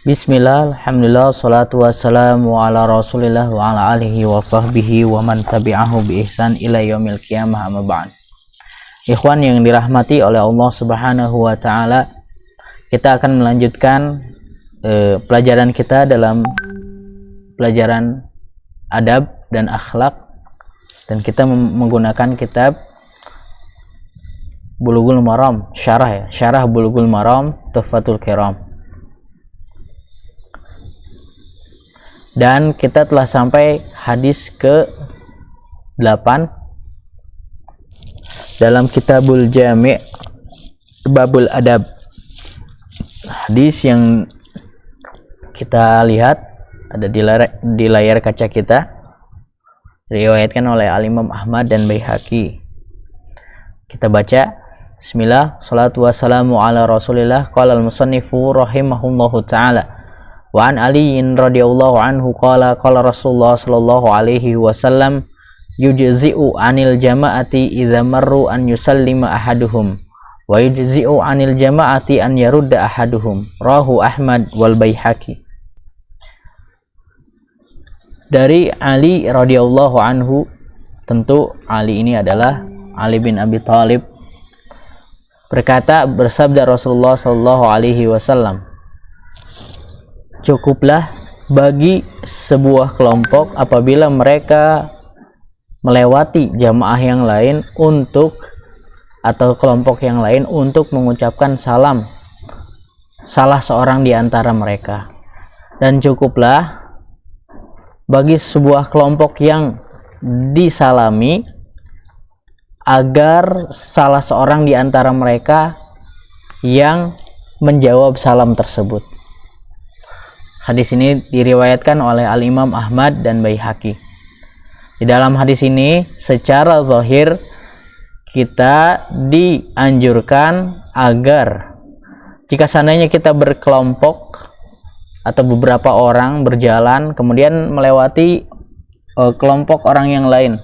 Bismillah, alhamdulillah, salatu wassalamu ala rasulillah wa ala alihi wa sahbihi wa man tabi'ahu bi ihsan ila yaumil qiyamah, amma ba'd. Ikhwan yang dirahmati oleh Allah subhanahu wa ta'ala, kita akan melanjutkan pelajaran kita dalam pelajaran adab dan akhlak, dan kita menggunakan kitab Bulughul Maram, syarah Bulughul Maram Tuhfatul Kiram. Dan kita telah sampai hadis ke-8 dalam Kitabul Jami' Babul Adab. Hadis yang kita lihat ada di layar kaca kita, diriwayatkan oleh Al-Imam Ahmad dan Baihaqi. Kita baca. Bismillah, salatu wassalamu ala rasulillah. Qala al-musannifu rahimahullahu ta'ala, wa an aliyin radhiyallahu anhu qala Rasulullah sallallahu alaihi wasallam, yujzi'u anil jama'ati idza marru an yusallima ahaduhum wa yujzi'u anil jama'ati an yarudda ahaduhum, rahu Ahmad wal Baihaqi. Dari Ali radhiyallahu anhu, tentu Ali ini adalah Ali bin Abi Thalib, berkata, bersabda Rasulullah sallallahu alaihi wasallam, cukuplah bagi sebuah kelompok apabila mereka melewati jamaah yang lain atau kelompok yang lain untuk mengucapkan salam salah seorang di antara mereka, dan cukuplah bagi sebuah kelompok yang disalami agar salah seorang di antara mereka yang menjawab salam tersebut. Hadis ini diriwayatkan oleh Al-Imam Ahmad dan Baihaqi. Di dalam hadis ini secara zahir kita dianjurkan agar jika seandainya kita berkelompok atau beberapa orang berjalan kemudian melewati kelompok orang yang lain,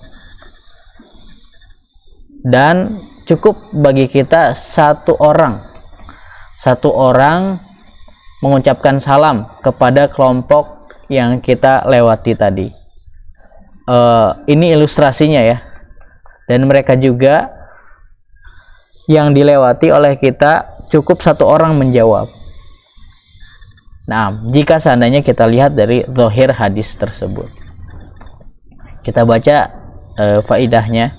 dan cukup bagi kita satu orang mengucapkan salam kepada kelompok yang kita lewati tadi. Ini ilustrasinya ya, dan mereka juga yang dilewati oleh kita cukup satu orang menjawab. Nah, jika seandainya kita lihat dari zahir hadis tersebut, kita baca faidahnya.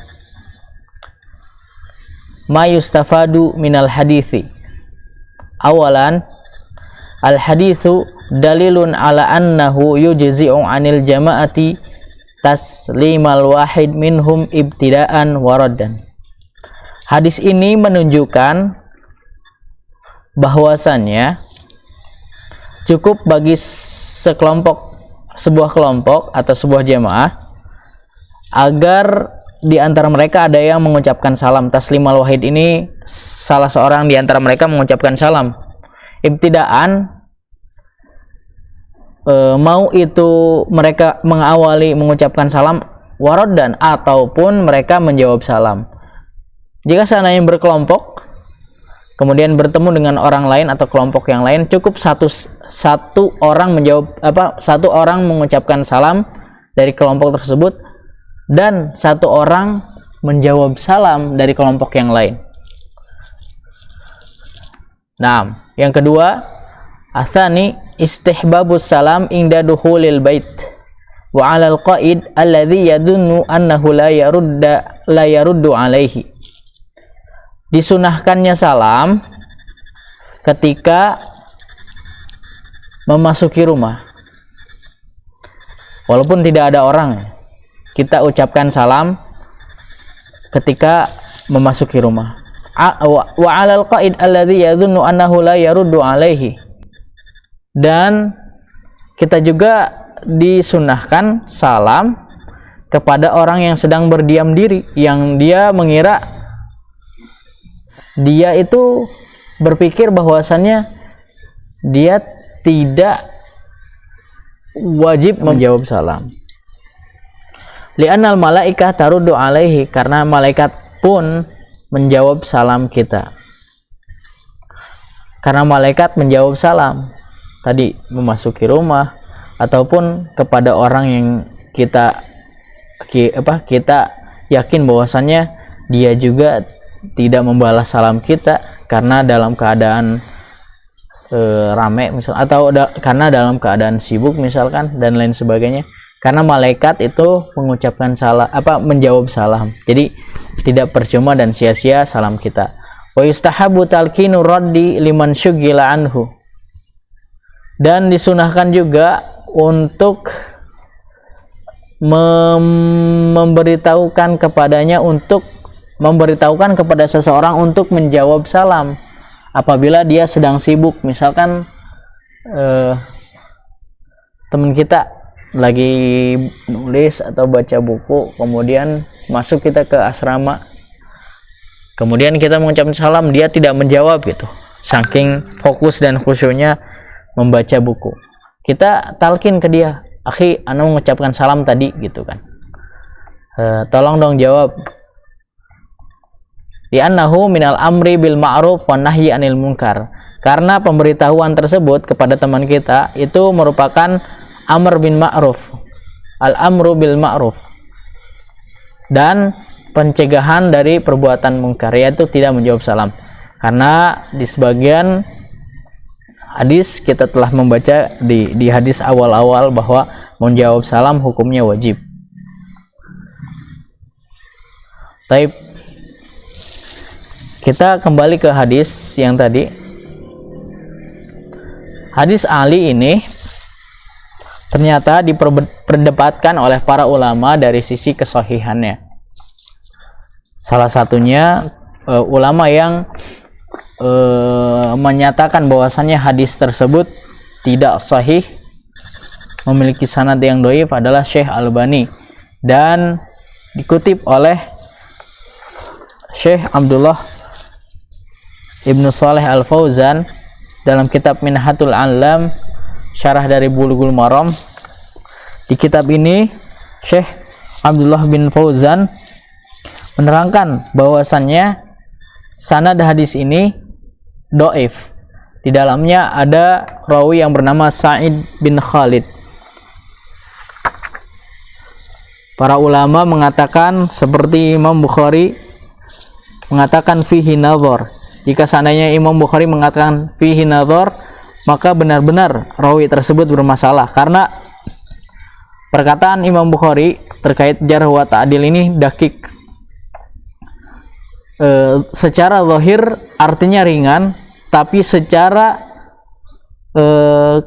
Ma yustafadu minal hadithi. Awalan, al-hadithu dalilun ala annahu yujzi'u 'anil jama'ati taslimal wahid minhum ibtida'an wa raddan. Hadis ini menunjukkan bahwasannya cukup bagi sebuah kelompok atau sebuah jamaah agar di antara mereka ada yang mengucapkan salam. Taslimal wahid ini salah seorang di antara mereka mengucapkan salam. Ibtidaan, mau itu mereka mengawali mengucapkan salam, waraddan, ataupun mereka menjawab salam. Jika seandainya berkelompok kemudian bertemu dengan orang lain atau kelompok yang lain, cukup satu orang mengucapkan salam dari kelompok tersebut dan satu orang menjawab salam dari kelompok yang lain. Nah, yang kedua, atsani istihbabus salam inda dukhulil bait wa 'alal qa'id alladhi yadunnu annahu la yaruddu alaihi. Disunahkannya salam ketika memasuki rumah. Walaupun tidak ada orang, kita ucapkan salam ketika memasuki rumah. Wa 'alal qa'id alladhi yadhunnu annahu la yaruddu alaihi. Dan kita juga disunahkan salam kepada orang yang sedang berdiam diri, yang dia mengira, dia itu berpikir bahwasannya dia tidak wajib menjawab salam. Li'annal malaikah taruddu alaihi, karena malaikat pun menjawab salam kita. Karena malaikat menjawab salam. tadi memasuki rumah ataupun kepada orang yang kita yakin bahwasannya dia juga tidak membalas salam kita karena dalam keadaan rame misal, atau karena dalam keadaan sibuk misalkan, dan lain sebagainya. Karena malaikat itu mengucapkan menjawab salam, jadi tidak percuma dan sia-sia salam kita. Wa yustahabu talqinu raddi liman syughila anhu, dan disunahkan juga untuk memberitahukan kepada seseorang untuk menjawab salam apabila dia sedang sibuk. Misalkan teman kita lagi nulis atau baca buku, kemudian masuk kita ke asrama, kemudian kita mengucapkan salam, dia tidak menjawab gitu, saking fokus dan khusyuknya membaca buku. Kita talkin ke dia, akhi, ana mengucapkan salam tadi gitu kan, tolong dong jawab. Li'annahu minal amri bil ma'ruf wa nahyi 'anil munkar, karena pemberitahuan tersebut kepada teman kita itu merupakan amr bin ma'ruf, al-amru bil ma'ruf, dan pencegahan dari perbuatan munkar, yaitu tidak menjawab salam. Karena di sebagian hadis kita telah membaca di hadis awal-awal bahwa menjawab salam hukumnya wajib. Taib, kita kembali ke hadis yang tadi. Hadis Ali ini ternyata diperdebatkan oleh para ulama dari sisi kesahihannya. Salah satunya ulama yang menyatakan bahwasannya hadis tersebut tidak sahih, memiliki sanad yang dhaif, adalah Syekh Albani, dan dikutip oleh Syekh Abdullah Ibnu Shalih Al-Fauzan dalam kitab Minhatul Alam, syarah dari Bulughul Maram. Di kitab ini Syekh Abdullah bin Fauzan menerangkan bahwasannya sanad hadis ini dhaif. Di dalamnya ada rawi yang bernama Sa'id bin Khalid. Para ulama mengatakan seperti Imam Bukhari mengatakan fihi nadhar. Jika seandainya Imam Bukhari mengatakan fihi nadhar, maka benar-benar rawi tersebut bermasalah, karena perkataan Imam Bukhari terkait jarh wa ta'dil ini dakik. Secara zahir artinya ringan, tapi secara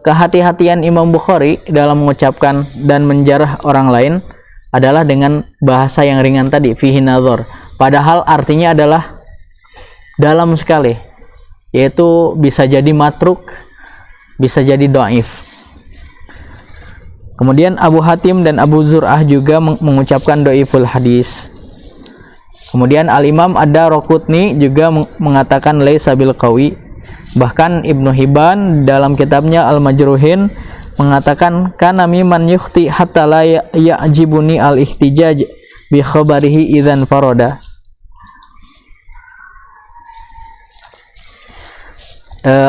kehati-hatian Imam Bukhari dalam mengucapkan dan menjarah orang lain adalah dengan bahasa yang ringan tadi, fihi nadhar, padahal artinya adalah dalam sekali, yaitu bisa jadi matruk, bisa jadi dhaif. Kemudian Abu Hatim dan Abu Zur'ah juga mengucapkan dhaiful hadis. Kemudian Al-Imam Ad-Daraqutni juga mengatakan laisa bil qawi. Bahkan Ibnu Hibban dalam kitabnya Al-Majruhin mengatakan kana mimman yukhti hatta la ya'jibuni al-ihtijaj bi khabarihi idzan farada.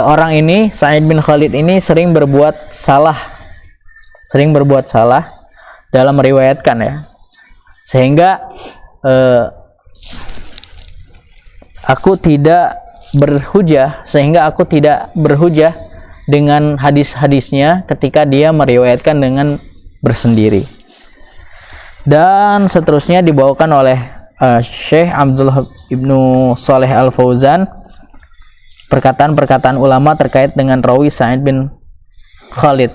Orang ini, Sa'id bin Khalid ini sering berbuat salah dalam meriwayatkan, ya, sehingga aku tidak berhujah dengan hadis-hadisnya ketika dia meriwayatkan dengan bersendiri. Dan seterusnya dibawakan oleh Syekh Abdullah Ibnu Shalih Al-Fauzan perkataan-perkataan ulama terkait dengan rawi Sa'id bin Khalid.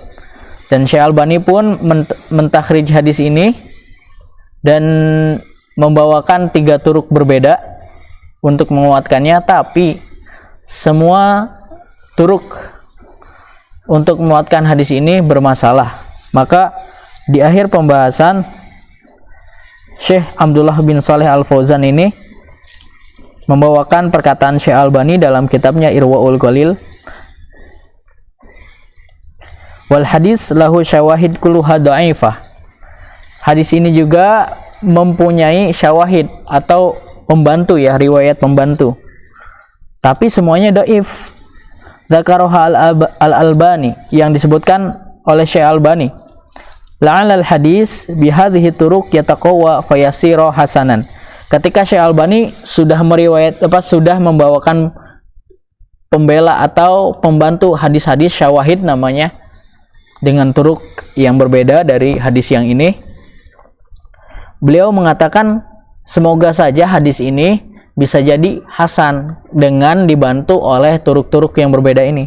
Dan Syekh Albani pun mentakhrij hadis ini dan membawakan 3 turuk berbeda untuk menguatkannya, tapi semua turuk untuk menguatkan hadis ini bermasalah. Maka di akhir pembahasan, Syekh Abdullah bin Shalih Al-Fauzan ini membawakan perkataan Syekh Albani dalam kitabnya Irwaul Ghalil. Wal hadis lahu syawahid kulluha dhaifah. Hadis ini juga mempunyai syawahid atau pembantu, ya, riwayat pembantu, tapi semuanya dhaif. dzakaraha al-Albani, yang disebutkan oleh Syekh Albani. La'al al-hadis bihadhihi turuq yataqawwa fayasiru hasanan. Ketika Syekh Albani sudah sudah membawakan pembela atau pembantu hadis-hadis syawahid namanya, dengan turuk yang berbeda dari hadis yang ini, beliau mengatakan semoga saja hadis ini bisa jadi hasan dengan dibantu oleh turuk-turuk yang berbeda ini.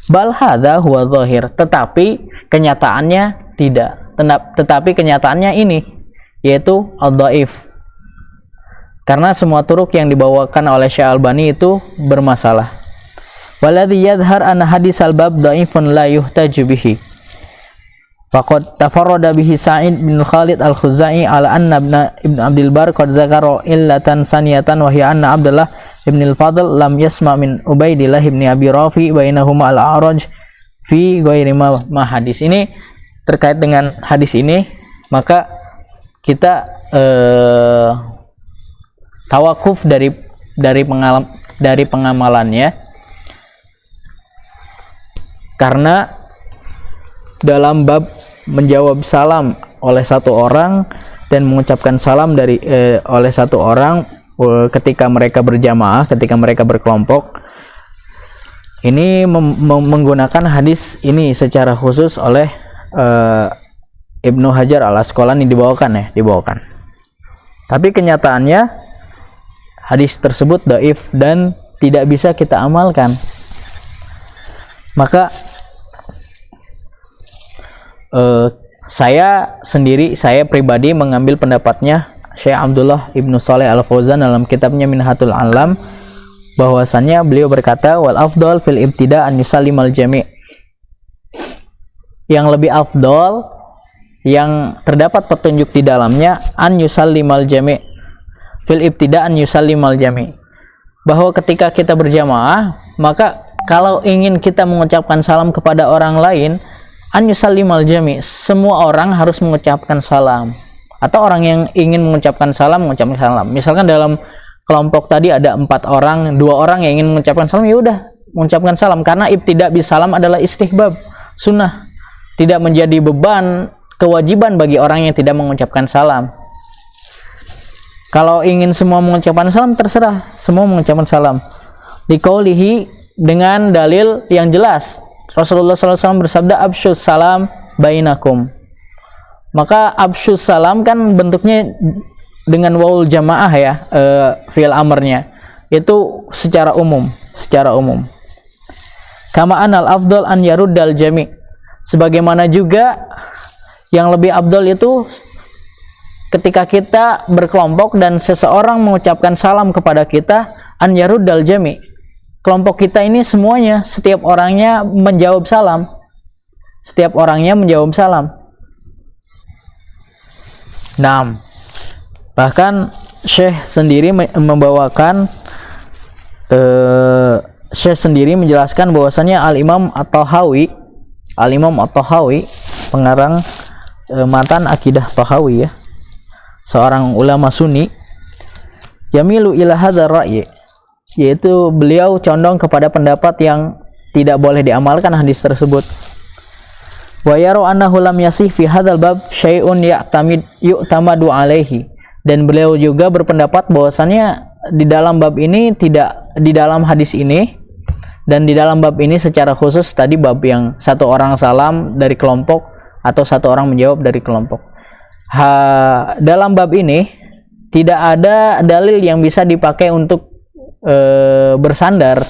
Bal hadza huwa dzahir, tetapi kenyataannya tidak. Tetapi kenyataannya ini, yaitu ad-dhaif. Karena semua turuk yang dibawakan oleh Syekh Albani itu bermasalah. Waladhi yadhhar anna hadis al-bab dhaifun la yuhtaju bihi. Faqad tafarrada bihi Sa'id bin Khalid al-Khuzai ala anna Ibn Abdul Bar qad zakara illatan saniyatan wa hiya anna Abdullah ibn al-Fadl lam yasma min Ubaidillah ibn Abi Rafi bainahuma al-A'raj fi ghairi ma hadis. Ini terkait dengan hadis ini, maka kita tawakuf dari pengamalannya, karena dalam bab menjawab salam oleh satu orang dan mengucapkan salam oleh satu orang ketika mereka berjamaah, ketika mereka berkelompok, ini menggunakan hadis ini secara khusus oleh Ibnu Hajar al-Asqalani dibawakan. Tapi kenyataannya hadis tersebut dhaif dan tidak bisa kita amalkan. Maka saya pribadi mengambil pendapatnya Syekh Abdullah Ibnu Shalih Al-Fauzan dalam kitabnya Minhatul Alam, bahwasannya beliau berkata wal afdal fil ibtida an yusallimal jami'. Yang lebih afdal, yang terdapat petunjuk di dalamnya, an yusallimal jami', fil ibtida an yusallimal jami', bahwa ketika kita berjamaah, maka kalau ingin kita mengucapkan salam kepada orang lain, an yusallimal jami', semua orang harus mengucapkan salam. Atau orang yang ingin mengucapkan salam, mengucapkan salam. Misalkan dalam kelompok tadi ada 4 orang, 2 orang yang ingin mengucapkan salam, ya udah mengucapkan salam, karena ibtida bis salam adalah istihbab, sunnah, tidak menjadi beban, kewajiban bagi orang yang tidak mengucapkan salam. Kalau ingin semua mengucapkan salam, terserah, semua mengucapkan salam. Liqaulihi, dengan dalil yang jelas, Rasulullah SAW bersabda absyus salam bainakum. Maka absyus salam kan bentuknya dengan waul jamaah ya, fi'il amrnya itu secara umum. Kama anal afdal an yaruddal jami', sebagaimana juga yang lebih afdal itu ketika kita berkelompok dan seseorang mengucapkan salam kepada kita, an yaruddal jami', kelompok kita ini semuanya, setiap orangnya menjawab salam. Nah, bahkan Syekh sendiri membawakan Syekh sendiri menjelaskan bahwasannya Al-Imam At-Tahawi, pengarang matan akidah Tahawi ya, seorang ulama Sunni, yamilu ila hadzal ra'yi, yaitu beliau condong kepada pendapat yang tidak boleh diamalkan hadis tersebut. Wa yaru annahu lam yasih fi hadzal bab syai'un yu'tamadu alaihi, dan beliau juga berpendapat bahwasannya di dalam bab ini, tidak di dalam hadis ini dan di dalam bab ini secara khusus tadi bab yang satu orang salam dari kelompok atau satu orang menjawab dari kelompok, dalam bab ini tidak ada dalil yang bisa dipakai untuk bersandar.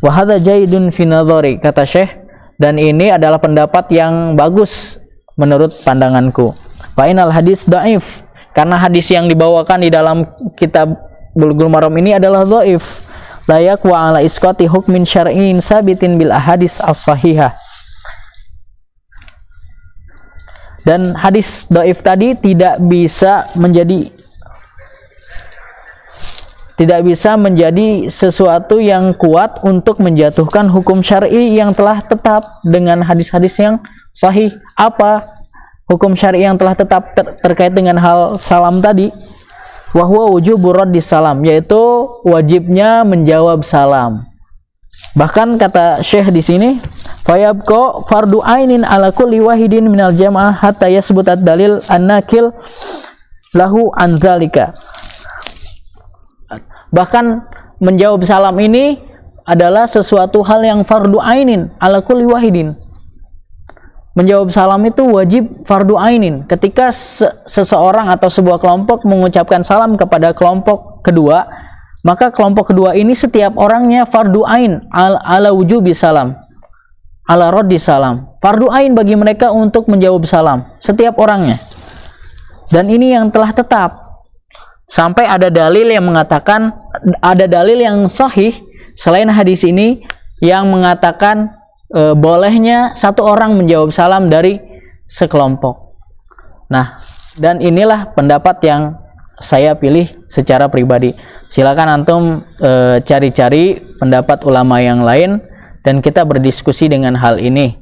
Wa hadza jaidun fi nadhari, kata Syekh, dan ini adalah pendapat yang bagus menurut pandanganku. Fa inal hadis dhaif, karena hadis yang dibawakan di dalam kitab Bulughul Maram ini adalah dhaif, layak wa ala isqati hukmin syar'in sabitin bil ahadis as-sahihah. Dan hadis dhaif tadi tidak bisa menjadi sesuatu yang kuat untuk menjatuhkan hukum syar'i yang telah tetap dengan hadis-hadis yang sahih. Apa hukum syar'i yang telah tetap terkait dengan hal salam tadi? Wa huwa wujubur raddis salam, yaitu wajibnya menjawab salam. Bahkan kata Syekh di sini, fayabqa fardu ainin ala kulli wahidin minal jamaah hatta yasbut ad-dalil an-nakil lahu an zalika. Bahkan menjawab salam ini adalah sesuatu hal yang fardu ainin ala kulli wahidin. Menjawab salam itu wajib fardu ainin. Ketika seseorang atau sebuah kelompok mengucapkan salam kepada kelompok kedua, maka kelompok kedua ini setiap orangnya fardu ain ala wujubi salam, ala raddi salam. Fardu ain bagi mereka untuk menjawab salam, setiap orangnya. Dan ini yang telah tetap. Sampai ada dalil yang mengatakan, ada dalil yang sahih selain hadis ini yang mengatakan bolehnya satu orang menjawab salam dari sekelompok. Nah, dan inilah pendapat yang saya pilih secara pribadi. Silakan antum cari-cari pendapat ulama yang lain dan kita berdiskusi dengan hal ini.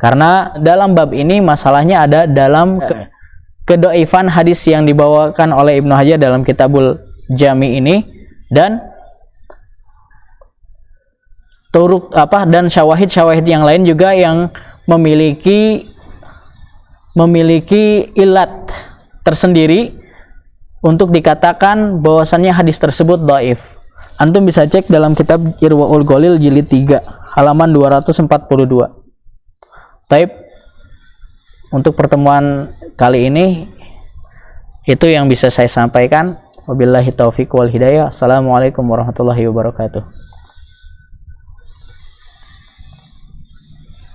Karena dalam bab ini masalahnya ada dalam kedoifan hadis yang dibawakan oleh Ibnu Hajar dalam Kitabul Jami ini, dan dan syawahid-syawahid yang lain juga yang memiliki ilat tersendiri untuk dikatakan bahwasannya hadis tersebut dhaif. Antum bisa cek dalam kitab Irwaul Ghalil jilid 3 halaman 242. Taib, untuk pertemuan kali ini itu yang bisa saya sampaikan. Wabillahi taufiq wal hidayah. Assalamualaikum warahmatullahi wabarakatuh.